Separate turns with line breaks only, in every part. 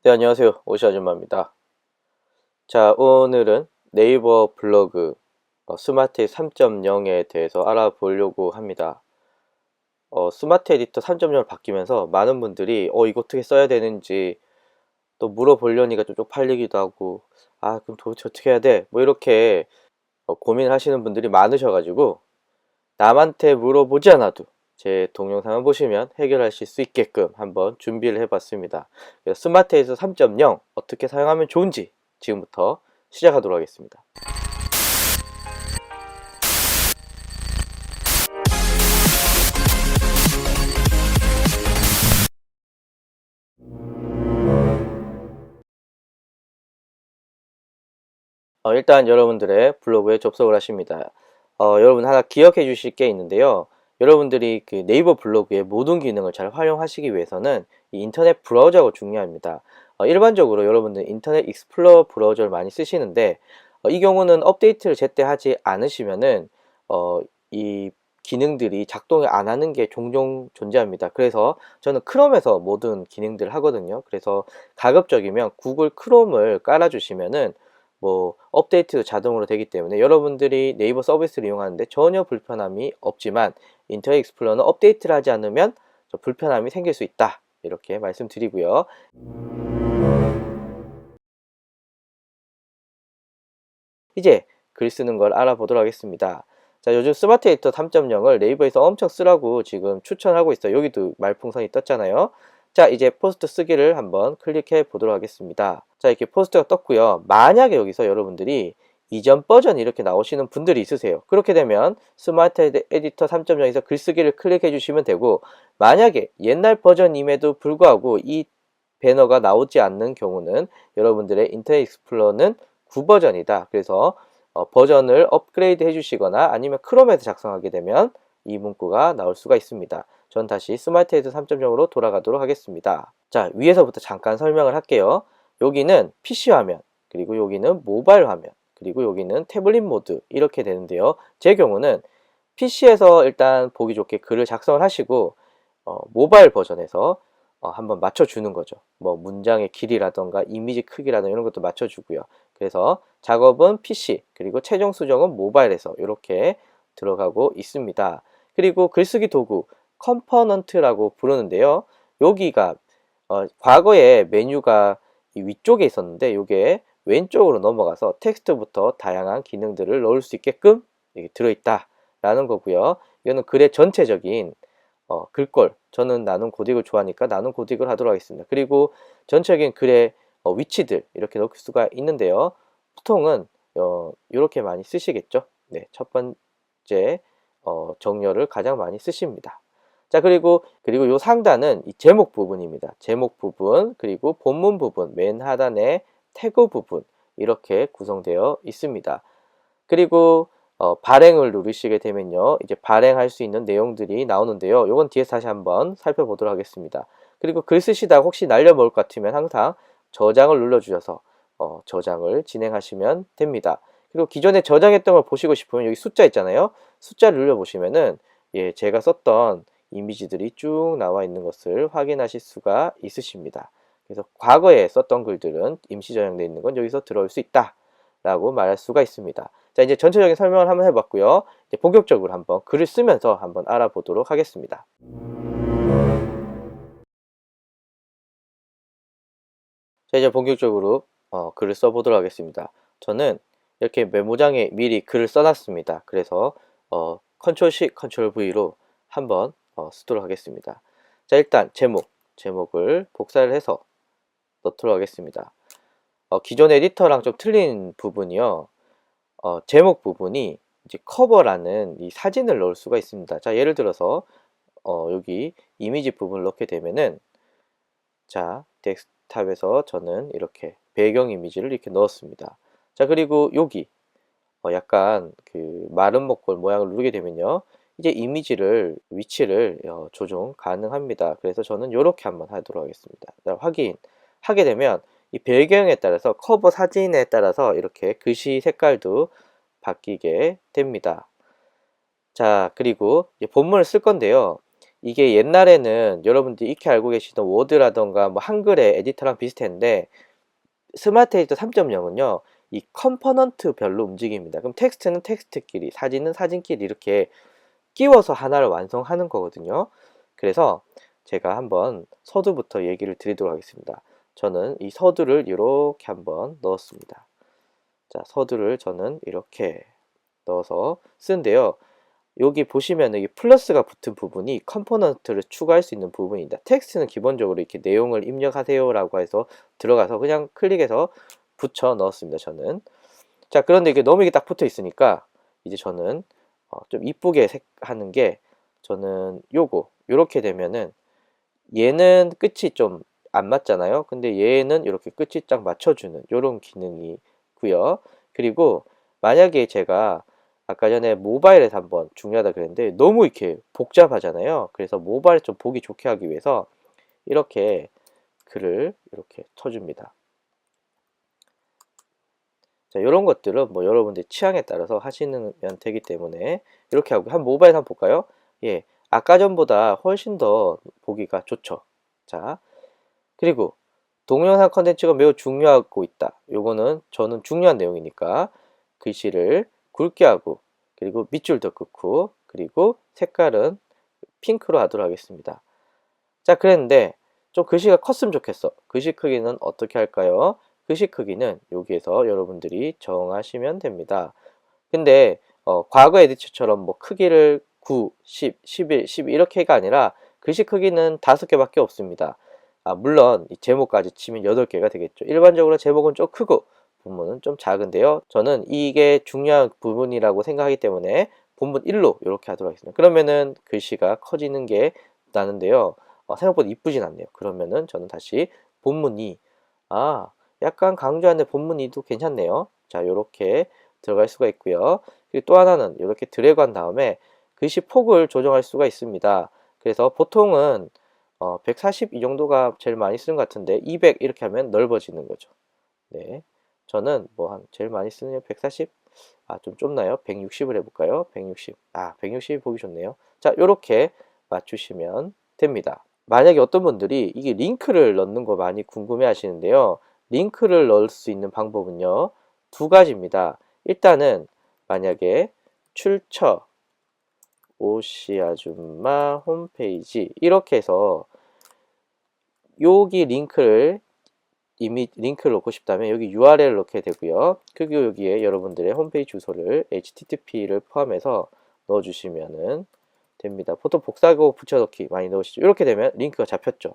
네, 안녕하세요. 오시 아줌마입니다. 자, 오늘은 네이버 블로그 스마트 3.0에 대해서 알아보려고 합니다. 스마트 에디터 3.0을 바뀌면서 많은 분들이 이거 어떻게 써야 되는지 또 물어보려니까 좀 쪽팔리기도 하고, 그럼 도대체 어떻게 해야 돼? 뭐 이렇게 고민을 하시는 분들이 많으셔가지고 남한테 물어보지 않아도 제 동영상을 보시면 해결하실 수 있게끔 한번 준비를 해봤습니다. 스마트 에디터 3.0 어떻게 사용하면 좋은지 지금부터 시작하도록 하겠습니다. 일단 여러분들의 블로그에 접속을 하십니다. 여러분 하나 기억해 주실 게 있는데요. 여러분들이 그 네이버 블로그의 모든 기능을 잘 활용하시기 위해서는 이 인터넷 브라우저가 중요합니다. 일반적으로 여러분들 인터넷 익스플로러 브라우저를 많이 쓰시는데 이 경우는 업데이트를 제때 하지 않으시면은 이 기능들이 작동을 안 하는 게 종종 존재합니다. 그래서 저는 크롬에서 모든 기능들을 하거든요. 그래서 가급적이면 구글 크롬을 깔아주시면은 뭐 업데이트도 자동으로 되기 때문에 여러분들이 네이버 서비스를 이용하는데 전혀 불편함이 없지만 인터넷 익스플로러는 업데이트를 하지 않으면 불편함이 생길 수 있다, 이렇게 말씀드리고요. 이제 글 쓰는 걸 알아보도록 하겠습니다. 자, 요즘 스마트 에디터 3.0을 네이버에서 엄청 쓰라고 지금 추천하고 있어요. 여기도 말풍선이 떴잖아요. 자, 이제 포스트 쓰기를 한번 클릭해 보도록 하겠습니다. 자, 이렇게 포스트가 떴고요. 만약에 여기서 여러분들이 이전 버전 이렇게 나오시는 분들이 있으세요. 그렇게 되면 스마트 에디터 3.0에서 글쓰기를 클릭해 주시면 되고, 만약에 옛날 버전임에도 불구하고 이 배너가 나오지 않는 경우는 여러분들의 인터넷 익스플로러는 9버전이다. 그래서 버전을 업그레이드 해주시거나 아니면 크롬에서 작성하게 되면 이 문구가 나올 수가 있습니다. 전 다시 스마트 에디터 3.0으로 돌아가도록 하겠습니다. 자, 위에서부터 잠깐 설명을 할게요. 여기는 PC 화면, 그리고 여기는 모바일 화면, 그리고 여기는 태블릿 모드, 이렇게 되는데요. 제 경우는 PC에서 일단 보기 좋게 글을 작성을 하시고 모바일 버전에서 한번 맞춰주는 거죠. 뭐 문장의 길이라던가 이미지 크기라던가 이런 것도 맞춰주고요. 그래서 작업은 PC, 그리고 최종 수정은 모바일에서 이렇게 들어가고 있습니다. 그리고 글쓰기 도구 컴포넌트라고 부르는데요. 여기가 과거에 메뉴가 이 위쪽에 있었는데 이게 왼쪽으로 넘어가서 텍스트부터 다양한 기능들을 넣을 수 있게끔 들어있다 라는 거고요. 이거는 글의 전체적인 글꼴, 저는 나눔 고딕을 좋아하니까 나눔 고딕을 하도록 하겠습니다. 그리고 전체적인 글의 위치들 이렇게 넣을 수가 있는데요. 보통은 이렇게 많이 쓰시겠죠. 네, 첫 번째 정렬을 가장 많이 쓰십니다. 자, 그리고 요 상단은 이 제목 부분입니다. 제목 부분, 그리고 본문 부분, 맨 하단에 태그 부분, 이렇게 구성되어 있습니다. 그리고 발행을 누르시게 되면요, 이제 발행할 수 있는 내용들이 나오는데요. 요건 뒤에서 다시 한번 살펴보도록 하겠습니다. 그리고 글 쓰시다가 혹시 날려먹을 것 같으면 항상 저장을 눌러주셔서 저장을 진행하시면 됩니다. 그리고 기존에 저장했던 걸 보시고 싶으면 여기 숫자 있잖아요. 숫자를 눌러보시면은 제가 썼던 이미지들이 쭉 나와 있는 것을 확인하실 수가 있으십니다. 그래서 과거에 썼던 글들은 임시 저장되어 있는 건 여기서 들어올 수 있다 라고 말할 수가 있습니다. 자, 이제 전체적인 설명을 한번 해봤고요. 이제 본격적으로 한번 글을 쓰면서 한번 알아보도록 하겠습니다. 자, 이제 본격적으로 글을 써보도록 하겠습니다. 저는 이렇게 메모장에 미리 글을 써놨습니다. 그래서 컨트롤 C, 컨트롤 V로 한번 쓰도록 하겠습니다. 자, 일단 제목을 복사를 해서 넣도록 하겠습니다. 기존 에디터랑 좀 틀린 부분이요. 제목 부분이 이제 커버라는 이 사진을 넣을 수가 있습니다. 자, 예를 들어서 여기 이미지 부분을 넣게 되면은, 자, 데스크탑에서 저는 이렇게 배경 이미지를 이렇게 넣었습니다. 자, 그리고 여기 약간 그 마른 목골 모양을 누르게 되면요, 이제 이미지를 위치를 조정 가능합니다. 그래서 저는 이렇게 한번 하도록 하겠습니다. 확인하게 되면 이 배경에 따라서 커버 사진에 따라서 이렇게 글씨 색깔도 바뀌게 됩니다. 자, 그리고 본문을 쓸 건데요. 이게 옛날에는 여러분들이 익히 알고 계시던 워드라던가 뭐 한글의 에디터랑 비슷했는데 스마트 에디터 3.0은요 이 컴포넌트별로 움직입니다. 그럼 텍스트는 텍스트끼리, 사진은 사진끼리 이렇게 끼워서 하나를 완성하는 거거든요. 그래서 제가 한번 서두부터 얘기를 드리도록 하겠습니다. 저는 이 서두를 이렇게 한번 넣었습니다. 자, 서두를 저는 이렇게 넣어서 쓰는데요. 여기 보시면 여기 플러스가 붙은 부분이 컴포넌트를 추가할 수 있는 부분입니다. 텍스트는 기본적으로 이렇게 내용을 입력하세요 라고 해서 들어가서 그냥 클릭해서 붙여 넣었습니다. 저는. 자, 그런데 이게 너무 이게 딱 붙어 있으니까 이제 저는 좀 이쁘게 하는 게 저는 요렇게 되면은 얘는 끝이 좀 안 맞잖아요. 근데 얘는 이렇게 끝이 딱 맞춰주는 요런 기능이 있고요. 그리고 만약에 제가 아까 전에 모바일에서 한번 중요하다 그랬는데 너무 이렇게 복잡하잖아요. 그래서 모바일 좀 보기 좋게 하기 위해서 이렇게 글을 이렇게 쳐줍니다. 자, 이런 것들은 뭐 여러분들 취향에 따라서 하시면 되기 때문에 이렇게 하고 한 모바일 한번 볼까요? 예, 아까 전보다 훨씬 더 보기가 좋죠. 자, 그리고 동영상 컨텐츠가 매우 중요하고 있다. 요거는 저는 중요한 내용이니까 글씨를 굵게 하고 그리고 밑줄도 긋고 그리고 색깔은 핑크로 하도록 하겠습니다. 자, 그랬는데 좀 글씨가 컸으면 좋겠어. 글씨 크기는 어떻게 할까요? 글씨 크기는 여기에서 여러분들이 정하시면 됩니다. 근데 과거 에디처처럼 뭐 크기를 9, 10, 11, 12 이렇게가 아니라 글씨 크기는 5개밖에 없습니다. 물론 이 제목까지 치면 8개가 되겠죠. 일반적으로 제목은 좀 크고 본문은 좀 작은데요. 저는 이게 중요한 부분이라고 생각하기 때문에 본문 1로 이렇게 하도록 하겠습니다. 그러면은 글씨가 커지는 게 나는데요. 생각보다 이쁘진 않네요. 그러면은 저는 다시 본문 2. 약간 강조하는데 본문 2도 괜찮네요. 자, 요렇게 들어갈 수가 있고요. 그리고 또 하나는 이렇게 드래그 한 다음에 글씨 폭을 조정할 수가 있습니다. 그래서 보통은 140 이 정도가 제일 많이 쓰는 것 같은데 200 이렇게 하면 넓어지는 거죠. 네, 저는 뭐 한 제일 많이 쓰는 140? 좀 좁나요? 160을 해볼까요? 160. 160이 보기 좋네요. 자, 요렇게 맞추시면 됩니다. 만약에 어떤 분들이 이게 링크를 넣는 거 많이 궁금해 하시는데요. 링크를 넣을 수 있는 방법은요. 두 가지입니다. 일단은 만약에 출처 오씨 아줌마 홈페이지 이렇게 해서 여기 링크를 넣고 싶다면 여기 URL을 넣게 되고요. 그리고 여기에 여러분들의 홈페이지 주소를 HTTP를 포함해서 넣어주시면 됩니다. 보통 복사하고 붙여넣기 많이 넣으시죠. 이렇게 되면 링크가 잡혔죠.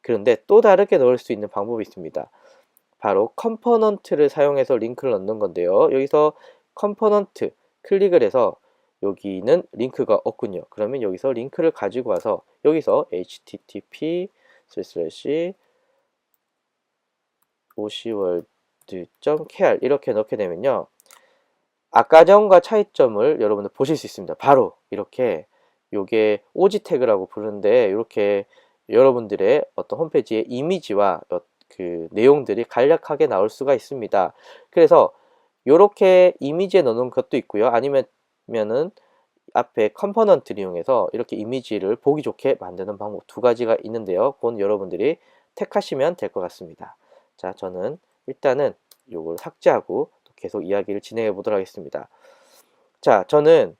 그런데 또 다르게 넣을 수 있는 방법이 있습니다. 바로 컴포넌트를 사용해서 링크를 넣는 건데요. 여기서 컴포넌트 클릭을 해서 여기는 링크가 없군요. 그러면 여기서 링크를 가지고 와서 여기서 http ocworld.kr 이렇게 넣게 되면요. 아까 전과 차이점을 여러분들 보실 수 있습니다. 바로 이렇게 요게 오지 태그라고 부르는데 이렇게 여러분들의 어떤 홈페이지의 이미지와 그 내용들이 간략하게 나올 수가 있습니다. 그래서 이렇게 이미지에 넣는 것도 있고요. 아니면은 앞에 컴포넌트를 이용해서 이렇게 이미지를 보기 좋게 만드는 방법 두 가지가 있는데요. 그건 여러분들이 택하시면 될 것 같습니다. 자, 저는 일단은 요걸 삭제하고 계속 이야기를 진행해 보도록 하겠습니다. 자, 저는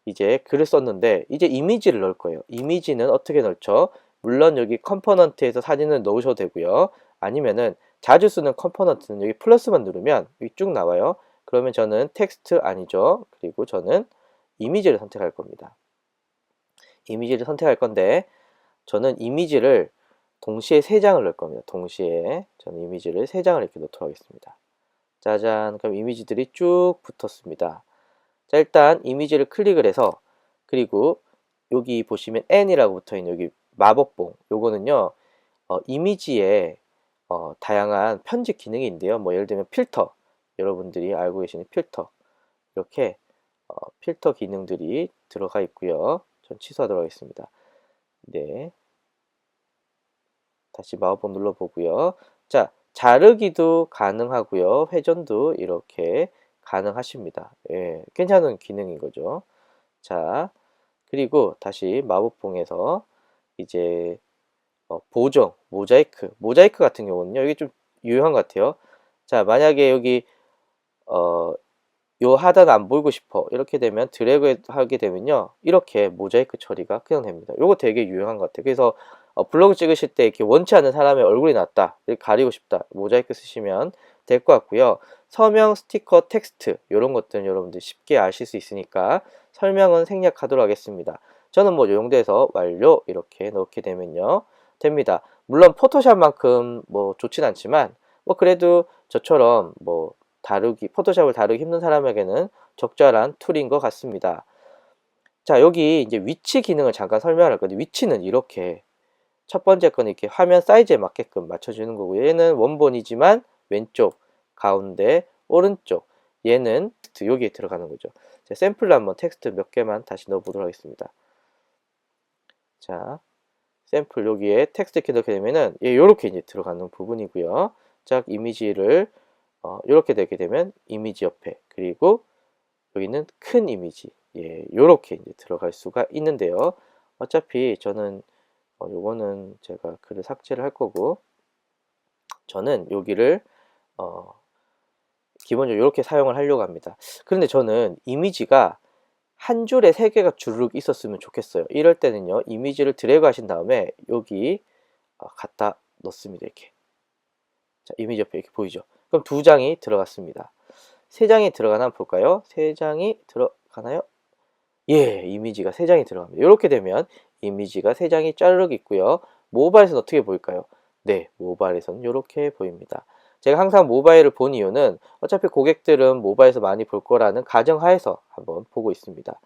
이제 글을 썼는데 이제 이미지를 넣을 거예요. 이미지는 어떻게 넣죠? 물론 여기 컴포넌트에서 사진을 넣으셔도 되고요. 아니면은 자주 쓰는 컴포넌트는 여기 플러스만 누르면 여기 쭉 나와요. 그러면 저는 텍스트 아니죠. 그리고 저는 이미지를 선택할 겁니다. 이미지를 선택할 건데 저는 이미지를 동시에 3장을 넣을 겁니다. 동시에 저는 이미지를 3장을 이렇게 넣도록 하겠습니다. 짜잔, 그럼 이미지들이 쭉 붙었습니다. 자, 일단 이미지를 클릭을 해서 그리고 여기 보시면 N이라고 붙어있는 여기 마법봉 요거는요 이미지에 다양한 편집 기능이 있는데요. 뭐 예를 들면 필터, 여러분들이 알고 계시는 필터 이렇게 필터 기능들이 들어가 있고요. 전 취소하도록 하겠습니다. 네, 다시 마우스 눌러보고요. 자, 자르기도 가능하고요. 회전도 이렇게 가능하십니다. 예, 괜찮은 기능인 거죠. 자, 그리고 다시 마법봉에서 이제 보정, 모자이크 같은 경우는요. 이게 좀 유용한 것 같아요. 자, 만약에 여기 요 하단 안 보이고 싶어 이렇게 되면 드래그 하게 되면요 이렇게 모자이크 처리가 그냥 됩니다. 요거 되게 유용한 것 같아요. 그래서 블로그 찍으실 때 이렇게 원치 않는 사람의 얼굴이 났다 이렇게 가리고 싶다 모자이크 쓰시면 될 것 같고요. 서명, 스티커, 텍스트 이런 것들은 여러분들 쉽게 아실 수 있으니까 설명은 생략하도록 하겠습니다. 저는 뭐 요 정도에서 완료 이렇게 넣게 되면요 됩니다. 물론 포토샵만큼 뭐 좋진 않지만 뭐 그래도 저처럼 뭐 포토샵을 다루기 힘든 사람에게는 적절한 툴인 것 같습니다. 자, 여기 이제 위치 기능을 잠깐 설명할 건데, 위치는 이렇게 첫 번째 거는 이렇게 화면 사이즈에 맞게끔 맞춰주는 거고요. 얘는 원본이지만 왼쪽, 가운데, 오른쪽. 얘는 텍스트 여기에 들어가는 거죠. 자, 샘플로 한번 텍스트 몇 개만 다시 넣어보도록 하겠습니다. 자, 샘플 여기에 텍스트 이렇게 넣게 되면은 이렇게 이제 들어가는 부분이고요. 자, 이미지를 이렇게 되게 되면 이미지 옆에 그리고 여기는 큰 이미지 요렇게 이제 들어갈 수가 있는데요. 어차피 저는 요거는 제가 글을 삭제를 할 거고 저는 여기를 기본적으로 이렇게 사용을 하려고 합니다. 그런데 저는 이미지가 한 줄에 3개가 주르륵 있었으면 좋겠어요. 이럴 때는요 이미지를 드래그 하신 다음에 여기 갖다 넣습니다. 이렇게 자, 이미지 옆에 이렇게 보이죠? 그럼 2장이 들어갔습니다. 3장이 들어가나 볼까요? 3장이 들어가나요? 예, 이미지가 3장이 들어갑니다. 이렇게 되면 이미지가 3장이 짜르륵 있고요. 모바일에서는 어떻게 보일까요? 네, 모바일에서는 이렇게 보입니다. 제가 항상 모바일을 본 이유는 어차피 고객들은 모바일에서 많이 볼 거라는 가정하에서 한번 보고 있습니다.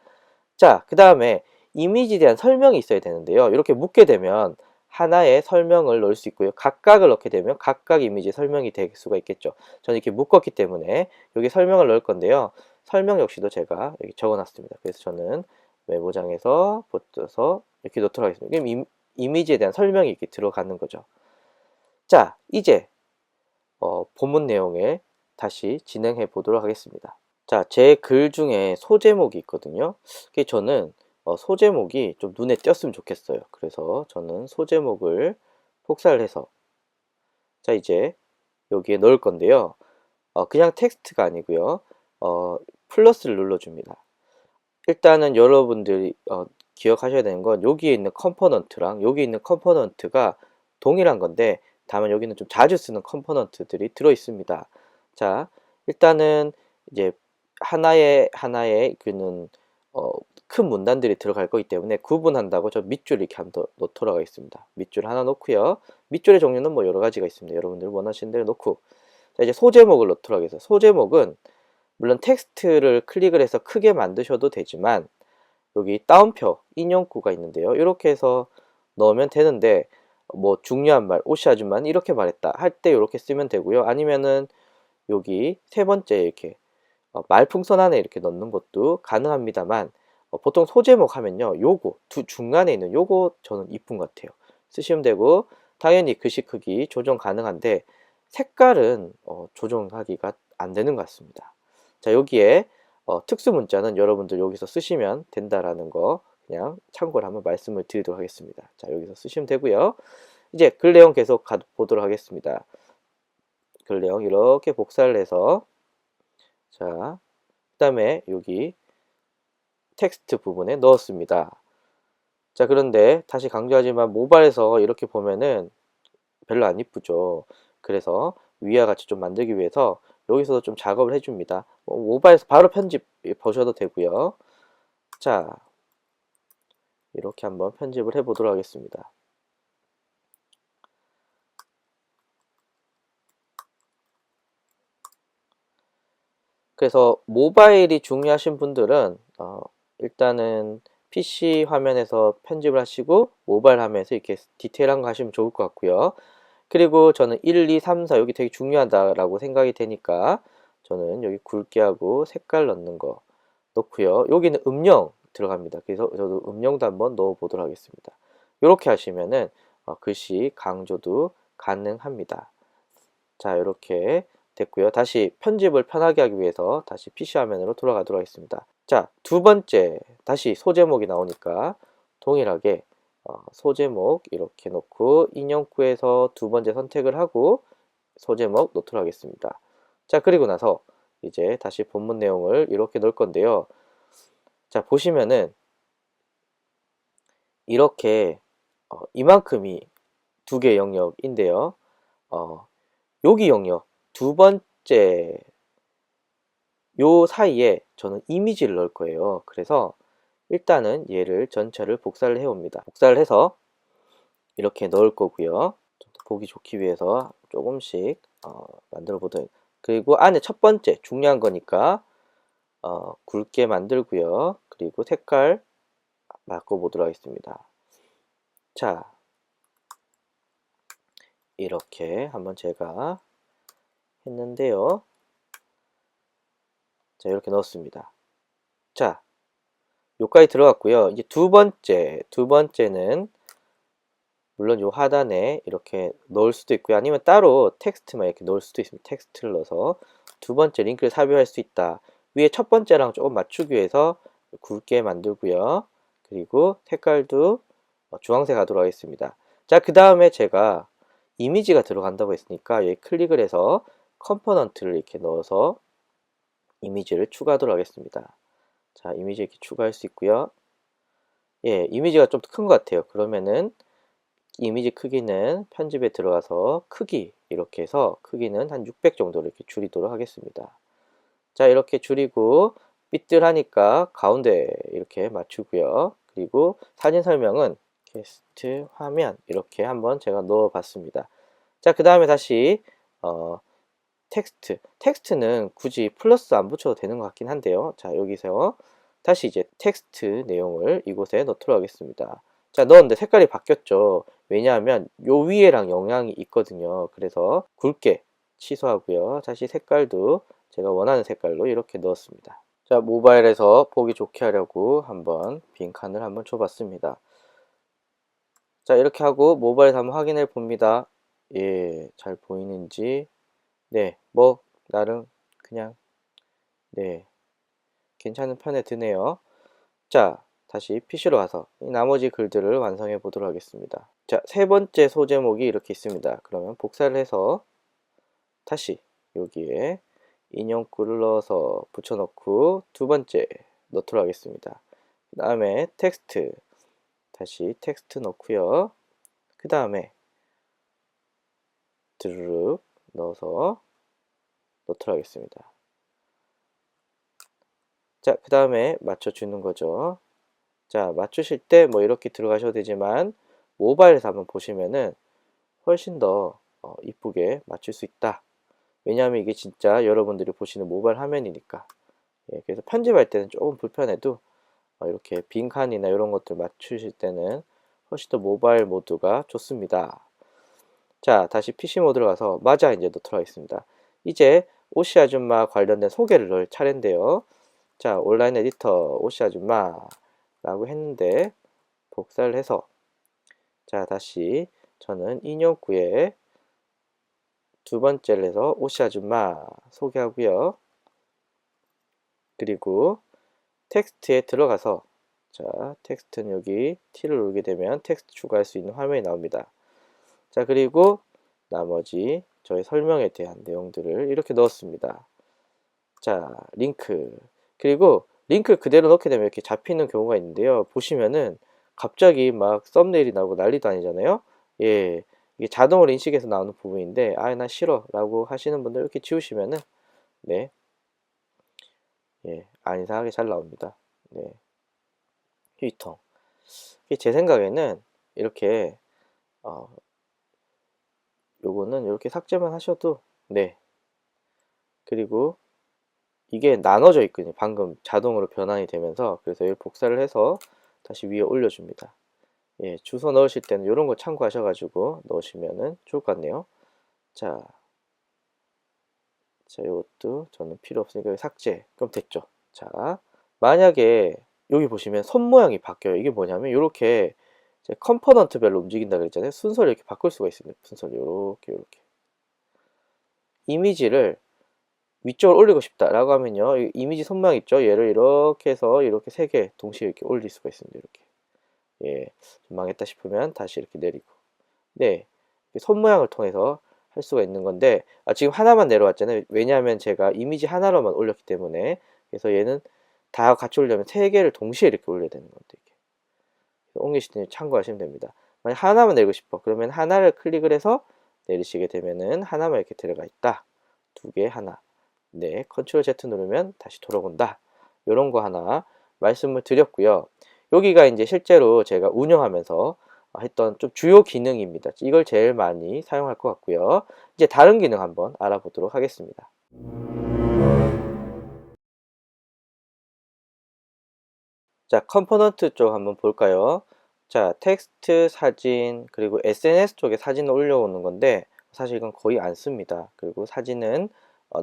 자, 그 다음에 이미지에 대한 설명이 있어야 되는데요. 이렇게 묶게 되면 하나의 설명을 넣을 수 있고요. 각각을 넣게 되면 각각 이미지 설명이 될 수가 있겠죠. 저는 이렇게 묶었기 때문에 여기 설명을 넣을 건데요. 설명 역시도 제가 여기 적어놨습니다. 그래서 저는 메모장에서 붙여서 이렇게 넣도록 하겠습니다. 그럼 이미지에 대한 설명이 이렇게 들어가는 거죠. 자, 이제 본문 내용에 다시 진행해 보도록 하겠습니다. 자, 제 글 중에 소제목이 있거든요. 그게 저는 소제목이 좀 눈에 띄었으면 좋겠어요. 그래서 저는 소제목을 복사를 해서 자, 이제 여기에 넣을 건데요. 그냥 텍스트가 아니고요. 플러스를 눌러줍니다. 일단은 여러분들이 기억하셔야 되는 건 여기에 있는 컴포넌트랑 여기 있는 컴포넌트가 동일한 건데 다만 여기는 좀 자주 쓰는 컴포넌트들이 들어 있습니다. 자, 일단은 이제 하나의 그는 큰 문단들이 들어갈 거기 때문에 구분한다고 저 밑줄 이렇게 한번 더 놓도록 하겠습니다. 밑줄 하나 놓고요. 밑줄의 종류는 뭐 여러 가지가 있습니다. 여러분들 원하시는 대로 놓고 자, 이제 소제목을 놓도록 하겠습니다. 소제목은 물론 텍스트를 클릭을 해서 크게 만드셔도 되지만 여기 따옴표 인용구가 있는데요. 이렇게 해서 넣으면 되는데 뭐 중요한 말 오시 아줌마는 이렇게 말했다 할 때 이렇게 쓰면 되고요. 아니면은 여기 세 번째 이렇게 말풍선 안에 이렇게 넣는 것도 가능합니다만 보통 소제목 하면요 요거 중간에 있는 요거 저는 이쁜 것 같아요. 쓰시면 되고 당연히 글씨 크기 조정 가능한데 색깔은 조정하기가 안 되는 것 같습니다. 자, 여기에 특수 문자는 여러분들 여기서 쓰시면 된다라는 거 그냥 참고를 한번 말씀을 드리도록 하겠습니다. 자, 여기서 쓰시면 되고요. 이제 글 내용 계속 보도록 하겠습니다. 글 내용 이렇게 복사를 해서 자, 그 다음에 여기 텍스트 부분에 넣었습니다. 자, 그런데 다시 강조하지만 모바일에서 이렇게 보면은 별로 안 이쁘죠. 그래서 위와 같이 좀 만들기 위해서 여기서도 좀 작업을 해줍니다. 모바일에서 바로 편집 보셔도 되고요. 자, 이렇게 한번 편집을 해 보도록 하겠습니다. 그래서 모바일이 중요하신 분들은 일단은 PC 화면에서 편집을 하시고 모바일 화면에서 이렇게 디테일한 거 하시면 좋을 것 같고요. 그리고 저는 1, 2, 3, 4 여기 되게 중요하다라고 생각이 되니까 저는 여기 굵게 하고 색깔 넣는 거 넣고요. 여기는 음영 들어갑니다. 그래서 저도 음영도 한번 넣어 보도록 하겠습니다. 이렇게 하시면은 글씨 강조도 가능합니다. 자, 이렇게 됐고요. 다시 편집을 편하게 하기 위해서 다시 PC 화면으로 돌아가도록 하겠습니다. 자, 두 번째 다시 소제목이 나오니까 동일하게 소제목 이렇게 놓고 인형구에서 두 번째 선택을 하고 소제목 놓도록 하겠습니다. 자, 그리고 나서 이제 다시 본문 내용을 이렇게 넣을 건데요. 자, 보시면은 이렇게 이만큼이 두 개 영역인데요. 여기 영역 두 번째 요 사이에 저는 이미지를 넣을 거예요. 그래서 일단은 얘를 전체를 복사를 해 옵니다. 복사를 해서 이렇게 넣을 거고요. 좀 더 보기 좋기 위해서 조금씩 만들어 보도록. 그리고 안에 첫 번째 중요한 거니까 굵게 만들고요. 그리고 색깔 바꿔보도록 하겠습니다. 자, 이렇게 한번 제가 했는데요. 자, 이렇게 넣었습니다. 자, 여기까지 들어갔고요. 이제 두 번째는 물론 요 하단에 이렇게 넣을 수도 있고요. 아니면 따로 텍스트만 이렇게 넣을 수도 있습니다. 텍스트를 넣어서 두 번째 링크를 삽입할 수 있다. 위에 첫 번째랑 조금 맞추기 위해서 굵게 만들고요. 그리고 색깔도 주황색 하도록 하겠습니다. 자, 그 다음에 제가 이미지가 들어간다고 했으니까 여기 클릭을 해서 컴포넌트를 이렇게 넣어서 이미지를 추가하도록 하겠습니다. 자, 이미지 이렇게 추가할 수 있고요. 예, 이미지가 좀 더 큰 것 같아요. 그러면은 이미지 크기는 편집에 들어가서 크기 이렇게 해서 크기는 한 600 정도로 이렇게 줄이도록 하겠습니다. 자, 이렇게 줄이고 삐뚤하니까 가운데 이렇게 맞추고요. 그리고 사진 설명은 게스트 화면 이렇게 한번 제가 넣어 봤습니다. 자, 그 다음에 다시 텍스트는 굳이 플러스 안 붙여도 되는 것 같긴 한데요. 자, 여기서 다시 이제 텍스트 내용을 이곳에 넣도록 하겠습니다. 자, 넣었는데 색깔이 바뀌었죠. 왜냐하면 요 위에랑 영향이 있거든요. 그래서 굵게 취소하고요. 다시 색깔도 제가 원하는 색깔로 이렇게 넣었습니다. 자, 모바일에서 보기 좋게 하려고 한번 빈칸을 한번 줘봤습니다. 자, 이렇게 하고 모바일에서 한번 확인해 봅니다. 예, 잘 보이는지. 네, 뭐 나름 그냥 네, 괜찮은 편에 드네요. 자, 다시 PC로 가서 이 나머지 글들을 완성해 보도록 하겠습니다. 자, 세 번째 소제목이 이렇게 있습니다. 그러면 복사를 해서 다시 여기에 인형구를 넣어서 붙여넣고 두 번째 넣도록 하겠습니다. 그 다음에 텍스트 다시 텍스트 넣고요. 그 다음에 드르륵 넣어서 넣도록 하겠습니다. 자, 그 다음에 맞춰주는 거죠. 자, 맞추실 때 뭐 이렇게 들어가셔도 되지만 모바일에서 한번 보시면은 훨씬 더 이쁘게 맞출 수 있다. 왜냐하면 이게 진짜 여러분들이 보시는 모바일 화면이니까. 예, 그래서 편집할 때는 조금 불편해도 이렇게 빈칸이나 이런 것들 맞추실 때는 훨씬 더 모바일 모드가 좋습니다. 자, 다시 PC 모드로 가서 맞아 이제 넣도록 하겠습니다. 이제 오시 아줌마 관련된 소개를 넣을 차례인데요. 자, 온라인 에디터 오시 아줌마라고 했는데 복사를 해서 자, 다시 저는 인형구에 두 번째를 해서 오시 아줌마 소개하고요. 그리고 텍스트에 들어가서 자, 텍스트는 여기 T를 누르게 되면 텍스트 추가할 수 있는 화면이 나옵니다. 자, 그리고 나머지 저의 설명에 대한 내용들을 이렇게 넣었습니다. 자, 링크. 그리고 링크 그대로 넣게 되면 이렇게 잡히는 경우가 있는데요. 보시면은 갑자기 막 썸네일이 나오고 난리도 아니잖아요. 예. 이게 자동으로 인식해서 나오는 부분인데, 아, 나 싫어. 라고 하시는 분들 이렇게 지우시면은, 네. 예. 안 이상하게 잘 나옵니다. 네. 휴지통. 제 생각에는 이렇게, 어, 요거는 이렇게 삭제만 하셔도, 네. 그리고 이게 나눠져 있거든요. 방금 자동으로 변환이 되면서. 그래서 이걸 복사를 해서 다시 위에 올려줍니다. 예, 주소 넣으실 때는 이런 거 참고하셔가지고 넣으시면은 좋을 것 같네요. 자, 이것도 저는 필요 없으니까 삭제. 그럼 됐죠. 자, 만약에 여기 보시면 손 모양이 바뀌어요. 이게 뭐냐면 이렇게 컴포넌트별로 움직인다 그랬잖아요. 순서를 이렇게 바꿀 수가 있습니다. 순서를 이렇게 이미지를 위쪽으로 올리고 싶다라고 하면요, 이미지 손모양 있죠? 얘를 이렇게 해서 이렇게 세 개 동시에 이렇게 올릴 수가 있습니다. 이렇게 예, 좀 망했다 싶으면 다시 이렇게 내리고. 네, 손 모양을 통해서 할 수가 있는 건데, 지금 하나만 내려왔잖아요. 왜냐하면 제가 이미지 하나로만 올렸기 때문에. 그래서 얘는 다 같이 올려면 세 개를 동시에 이렇게 올려야 되는 건데, 이렇게 옮기실 때 참고하시면 됩니다. 만약 하나만 내리고 싶어. 그러면 하나를 클릭을 해서 내리시게 되면은 하나만 이렇게 들어가 있다. 두 개 하나. 네, 컨트롤 Z 누르면 다시 돌아온다. 요런 거 하나 말씀을 드렸고요. 여기가 이제 실제로 제가 운영하면서 했던 좀 주요 기능입니다. 이걸 제일 많이 사용할 것 같고요. 이제 다른 기능 한번 알아보도록 하겠습니다. 자, 컴포넌트 쪽 한번 볼까요? 자, 텍스트, 사진, 그리고 SNS 쪽에 사진을 올려오는 건데 사실 이건 거의 안 씁니다. 그리고 사진은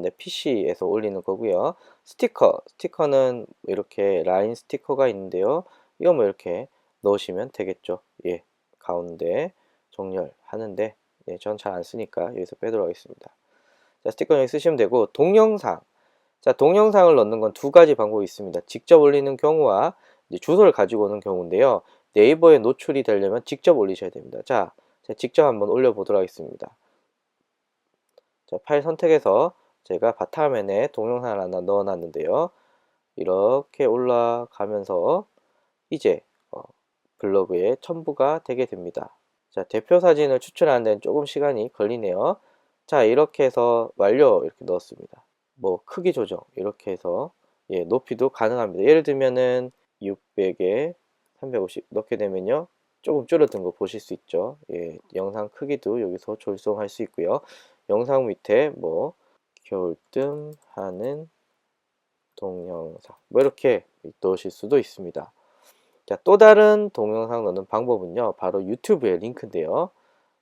내 PC에서 올리는 거고요. 스티커는 이렇게 라인 스티커가 있는데요. 이거 뭐 이렇게 넣으시면 되겠죠. 예, 가운데 정렬하는데 전 잘 안 쓰니까 여기서 빼도록 하겠습니다. 자, 스티커 여기 쓰시면 되고 동영상. 자, 동영상을 넣는 건 두 가지 방법이 있습니다. 직접 올리는 경우와 이제 주소를 가지고 오는 경우인데요. 네이버에 노출이 되려면 직접 올리셔야 됩니다. 자, 제가 직접 한번 올려보도록 하겠습니다. 자, 파일 선택해서 제가 바탕화면에 동영상을 하나 넣어놨는데요. 이렇게 올라가면서 이제 블로그에 첨부가 되게 됩니다. 자, 대표 사진을 추출하는 데는 조금 시간이 걸리네요. 자, 이렇게 해서 완료 이렇게 넣었습니다. 뭐 크기 조정 이렇게 해서 높이도 가능합니다. 예를 들면은 600에 350 넣게 되면요. 조금 줄어든 거 보실 수 있죠. 예, 영상 크기도 여기서 조정할 수 있고요. 영상 밑에 뭐 겨울뜸 하는 동영상 뭐 이렇게 넣으실 수도 있습니다. 자, 또 다른 동영상 넣는 방법은요. 바로 유튜브의 링크인데요.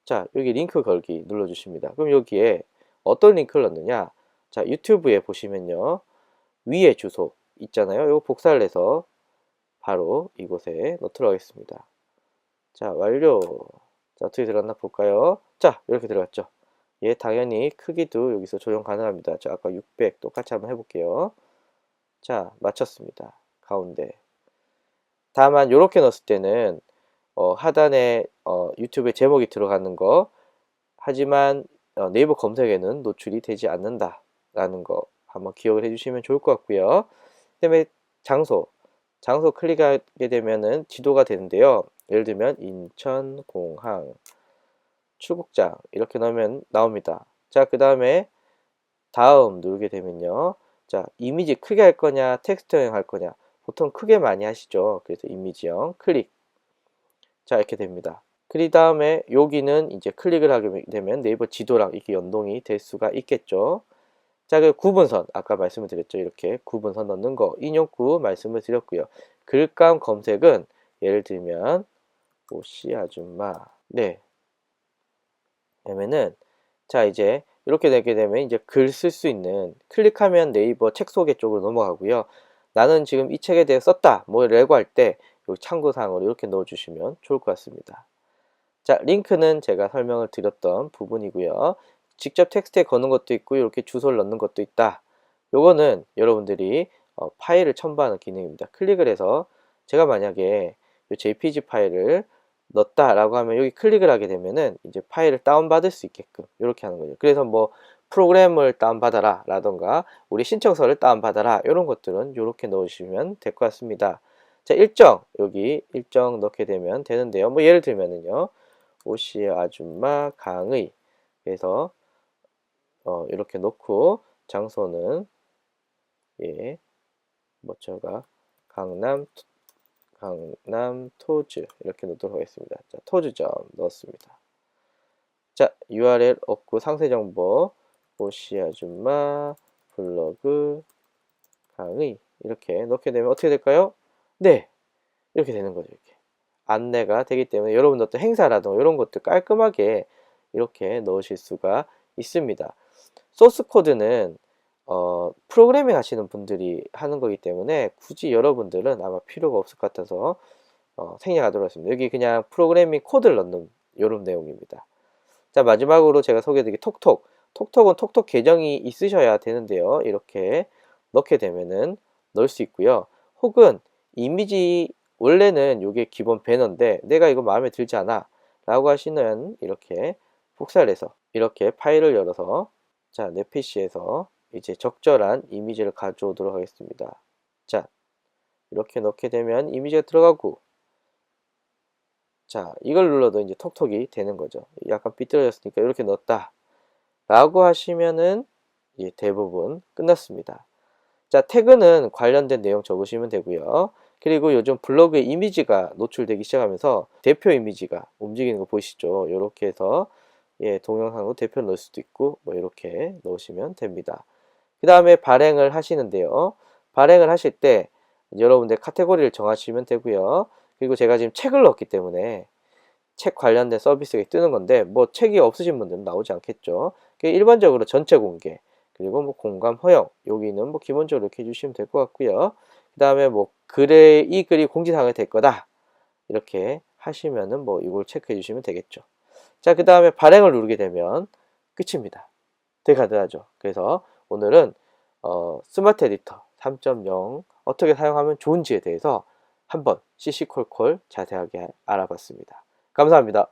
자, 여기 링크 걸기 눌러주십니다. 그럼 여기에 어떤 링크를 넣느냐? 자, 유튜브에 보시면요. 위에 주소 있잖아요. 이거 복사를 해서 바로 이곳에 넣도록 하겠습니다. 자, 완료. 자, 어떻게 들어갔나 볼까요? 자, 이렇게 들어갔죠. 예, 당연히 크기도 여기서 조정 가능합니다. 자, 아까 600 똑같이 한번 해볼게요. 자, 맞췄습니다. 가운데. 다만 이렇게 넣었을 때는 하단에 유튜브에 제목이 들어가는 거 하지만 네이버 검색에는 노출이 되지 않는다 라는 거 한번 기억을 해주시면 좋을 것 같고요. 그 다음에 장소 클릭하게 되면은 지도가 되는데요. 예를 들면 인천공항 출국장 이렇게 넣으면 나옵니다. 자, 그 다음에 다음 누르게 되면요. 자, 이미지 크게 할 거냐 텍스트형 할 거냐 보통 크게 많이 하시죠. 그래서 이미지형 클릭. 자, 이렇게 됩니다. 그 다음에 여기는 이제 클릭을 하게 되면 네이버 지도랑 이렇게 연동이 될 수가 있겠죠. 자, 그 구분선 아까 말씀을 드렸죠. 이렇게 구분선 넣는 거 인용구 말씀을 드렸고요. 글감 검색은 예를 들면 오씨 아줌마 네 그러면은 자 이제 이렇게 되게 되면 이제 글 쓸 수 있는 클릭하면 네이버 책 소개 쪽으로 넘어가고요. 나는 지금 이 책에 대해 썼다 뭐 레고 할 때 참고사항으로 이렇게 넣어주시면 좋을 것 같습니다. 자, 링크는 제가 설명을 드렸던 부분이고요. 직접 텍스트에 거는 것도 있고 이렇게 주소를 넣는 것도 있다. 요거는 여러분들이 파일을 첨부하는 기능입니다. 클릭을 해서 제가 만약에 JPG 파일을 넣었다라고 하면 여기 클릭을 하게 되면은 이제 파일을 다운받을 수 있게끔 이렇게 하는 거죠. 그래서 뭐 프로그램을 다운받아라 라던가 우리 신청서를 다운받아라 이런 것들은 이렇게 넣으시면 될 것 같습니다. 자, 여기 일정 넣게 되면 되는데요. 뭐 예를 들면은요. 오씨의 아줌마 강의 그래서 이렇게 놓고 장소는 예 뭐저가 강남 토즈 이렇게 놓도록 하겠습니다. 자, 토즈점 넣었습니다. 자, URL 없고 상세 정보 오씨 아줌마 블로그 강의 이렇게 넣게 되면 어떻게 될까요? 네, 이렇게 되는 거죠. 이렇게 안내가 되기 때문에 여러분들 또 행사라든가 이런 것들 깔끔하게 이렇게 넣으실 수가 있습니다. 소스 코드는 프로그래밍 하시는 분들이 하는 거기 때문에 굳이 여러분들은 아마 필요가 없을 것 같아서 생략하도록 하겠습니다. 여기 그냥 프로그래밍 코드를 넣는 이런 내용입니다. 자, 마지막으로 제가 소개해드린 톡톡. 톡톡은 톡톡 계정이 있으셔야 되는데요. 이렇게 넣게 되면은 넣을 수 있고요. 혹은 이미지 원래는 이게 기본 배너인데 내가 이거 마음에 들지 않아 라고 하시면 이렇게 복사를 해서 이렇게 파일을 열어서 자, 내 PC에서 이제 적절한 이미지를 가져오도록 하겠습니다. 자, 이렇게 넣게 되면 이미지가 들어가고 자, 이걸 눌러도 이제 톡톡이 되는 거죠. 약간 삐뚤어졌으니까 이렇게 넣었다 라고 하시면은 이제 대부분 끝났습니다. 자, 태그는 관련된 내용 적으시면 되고요. 그리고 요즘 블로그에 이미지가 노출되기 시작하면서 대표 이미지가 움직이는 거 보이시죠? 이렇게 해서 예, 동영상으로 대표 넣을 수도 있고 뭐 이렇게 넣으시면 됩니다. 그 다음에 발행을 하시는데요. 발행을 하실 때 여러분들 카테고리를 정하시면 되고요. 그리고 제가 지금 책을 넣었기 때문에 책 관련된 서비스가 뜨는 건데 뭐 책이 없으신 분들은 나오지 않겠죠. 일반적으로 전체 공개 그리고 뭐 공감 허용 여기는 뭐 기본적으로 이렇게 해주시면 될 것 같고요. 그 다음에 뭐 글에 이 글이 공지사항이 될 거다 이렇게 하시면은 뭐 이걸 체크해 주시면 되겠죠. 자, 그 다음에 발행을 누르게 되면 끝입니다. 되게 간단하죠. 그래서 오늘은 스마트 에디터 3.0 어떻게 사용하면 좋은지에 대해서 한번 CC콜콜 자세하게 알아봤습니다. 감사합니다.